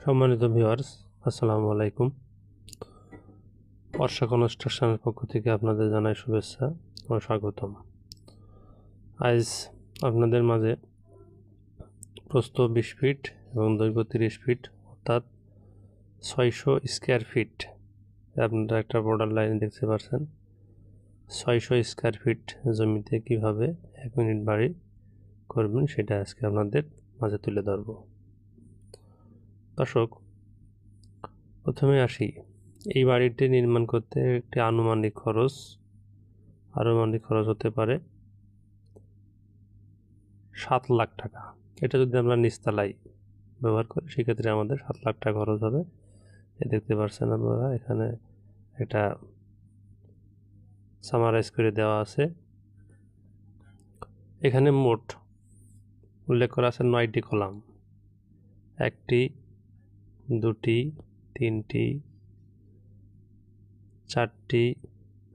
সম্মানিত ভিউয়ার্স, আসসালামু আলাইকুম। বর্ষা কনস্ট্রাকশনের পক্ষ থেকে আপনাদের জানাই শুভেচ্ছা ও স্বাগতম। আজ আপনাদের মাঝে প্রস্থ 20 ফিট এবং দৈর্ঘ্য 30 ফিট অর্থাৎ 600 স্কোয়ার ফিট, আপনারা একটা বর্ডার লাইন দেখতে পাচ্ছেন। 600 স্কোয়ার ফিট জমিতে কিভাবে 1 ইউনিট বাড়ি করবেন সেটা আজকে আপনাদের মাঝে তুলে ধরব। দর্শক, প্রথমে আসি, এই বাড়িটি নির্মাণ করতে একটি আনুমানিক খরচ হতে পারে 7 লাখ টাকা। এটা যদি আমরা নিচতলায় ব্যবহার করি সেক্ষেত্রে আমাদের 7 লাখ টাকা খরচ হবে। দেখতে পাচ্ছেন আপনারা, এখানে একটা সামারাইজ করে দেওয়া আছে। এখানে মোট উল্লেখ করা আছে 9টি কলাম, 1টি 2টি 3টি 4টি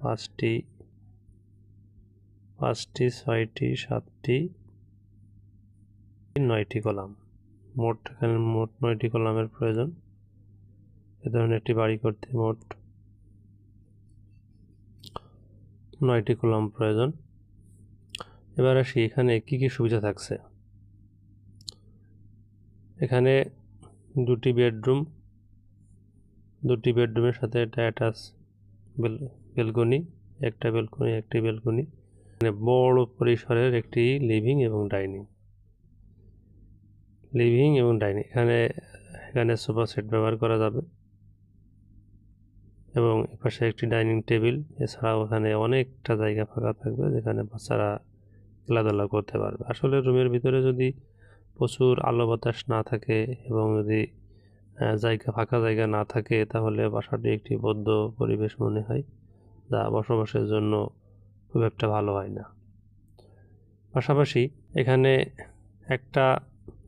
5টি 6টি 7টি 9টি কলাম। এখানে মোট 9টি কলামের প্রয়োজন। এ ধরনের একটি বাড়ি করতে মোট 9টি কলাম প্রয়োজন। এবার আসি, এখানে কি কি সুবিধা থাকছে। এখানে 2টি বেডরুমের সাথে একটা অ্যাটাচ বেলকনি, একটি বেলকনি। এখানে বড় পরিসরের একটি লিভিং এবং ডাইনিং। এখানে সোফা সেট ব্যবহার করা যাবে এবং এপাশে একটি ডাইনিং টেবিল। এছাড়াও এখানে অনেকটা জায়গা ফাঁকা থাকবে যেখানে বাচ্চারা খেলাধুলা করতে পারবে। আসলে রুমের ভিতরে যদি প্রচুর আলো বাতাস না থাকে এবং যদি ফাঁকা জায়গা না থাকে তাহলে বাসাটি একটি বদ্ধ পরিবেশ মনে হয়, যা বসবাসের জন্য খুব একটা ভালো হয় না। পাশাপাশি এখানে একটা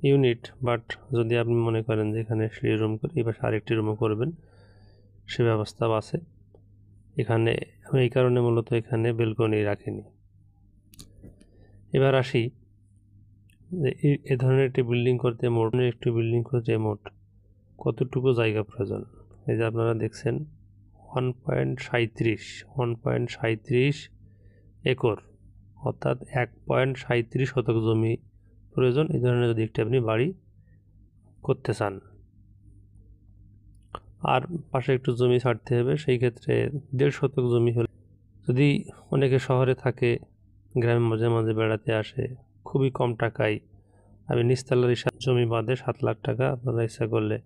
ইউনিট, বাট যদি আপনি মনে করেন যে এখানে সিঁড়ি রুম করে এই পাশে আরেকটি রুমও করবেন, সে ব্যবস্থাও আছে এখানে। এই কারণে মূলত এখানে বেলকনি রাখিনি। এবার আসি যে এ ধরনের একটি বিল্ডিং করতে মোট কতটুকু জায়গা প্রয়োজন। এই যে আপনারা দেখছেন 1.37 একর অর্থাৎ 1.37 শতক জমি প্রয়োজন এই ধরনের যদি একটি আপনি বাড়ি করতে চান। আর পাশে একটু জমি ছাড়তে হবে, সেই ক্ষেত্রে 1.5 শতক জমি হলে, যদি অনেকে শহরে থাকে, গ্রামে মাঝে মাঝে বেড়াতে আসে, খুবই কম টাকায় আমি নিচতলার জমি বাদে 7 লাখ টাকা আপনারা ইচ্ছা করলে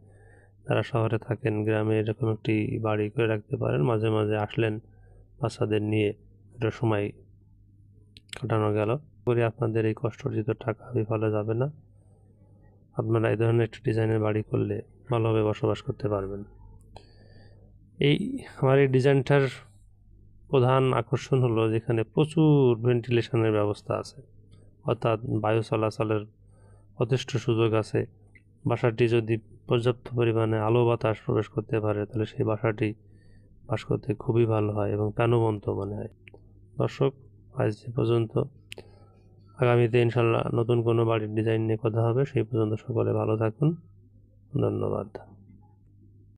যারা শহরে থাকেন গ্রামে এরকম একটি বাড়ি করে রাখতে পারেন। মাঝে মাঝে আসলেন বাচ্চাদের নিয়ে, একটা সময় কাটানো গেল। করে আপনাদের এই কষ্টার্জিত টাকা বিফলে যাবে না। আপনারা এই ধরনের একটি ডিজাইনের বাড়ি করলে ভালোভাবে বসবাস করতে পারবেন। আমার এই ডিজাইনটার প্রধান আকর্ষণ হলো যেখানে প্রচুর ভেন্টিলেশনের ব্যবস্থা আছে, অর্থাৎ বায়ু চলাচলের যথেষ্ট সুযোগ আছে। বাসাটি যদি পর্যাপ্ত পরিমাণে আলো বাতাস প্রবেশ করতে পারে তাহলে সেই বাসাটি বাস করতে খুবই ভালো হয় এবং প্রাণবন্ত মনে হয়। দর্শক, আজ এ পর্যন্ত। আগামীতে ইনশাল্লাহ নতুন কোনো বাড়ির ডিজাইন নিয়ে কথা হবে। সেই পর্যন্ত সকলে ভালো থাকুন। ধন্যবাদ।